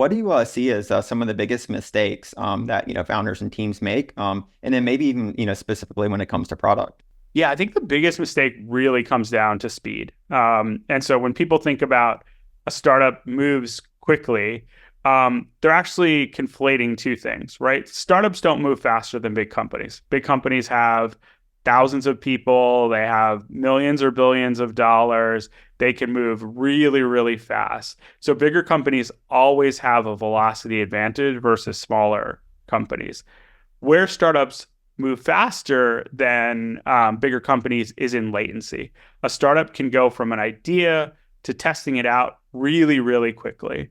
What do you see as some of the biggest mistakes that founders and teams make, and then maybe even specifically when it comes to product? Yeah, I think the biggest mistake really comes down to speed. And so when people think about a startup moves quickly, they're actually conflating two things, right? Startups don't move faster than big companies. Big companies have thousands of people, they have millions or billions of dollars. They can move really, really fast. So bigger companies always have a velocity advantage versus smaller companies. Where startups move faster than bigger companies is in latency. A startup can go from an idea to testing it out really, really quickly.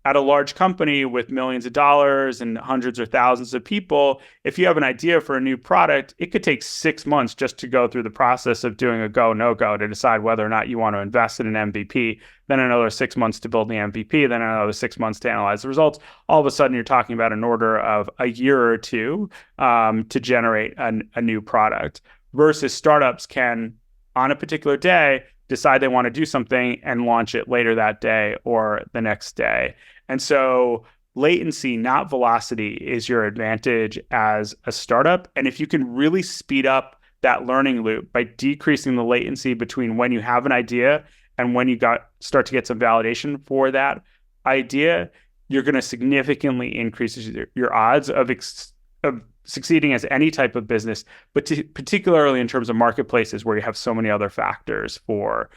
At a large company with millions of dollars and hundreds or thousands of people, if you have an idea for a new product, it could take 6 months just to go through the process of doing a go, no go to decide whether or not you want to invest in an MVP, then another 6 months to build the MVP, then another 6 months to analyze the results. All of a sudden, you're talking about an order of a year or two to generate a new product versus startups can, on a particular day, decide they want to do something and launch it later that day or the next day. And so latency, not velocity, is your advantage as a startup. And if you can really speed up that learning loop by decreasing the latency between when you have an idea and when you start to get some validation for that idea, you're going to significantly increase your odds of succeeding as any type of business, but particularly in terms of marketplaces where you have so many other factors for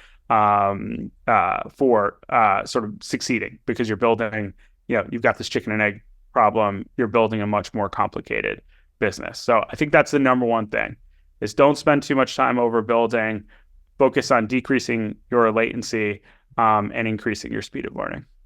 sort of succeeding, because you're building, you've got this chicken and egg problem. You're building a much more complicated business. So I think that's the number one thing is don't spend too much time overbuilding, focus on decreasing your latency and increasing your speed of learning.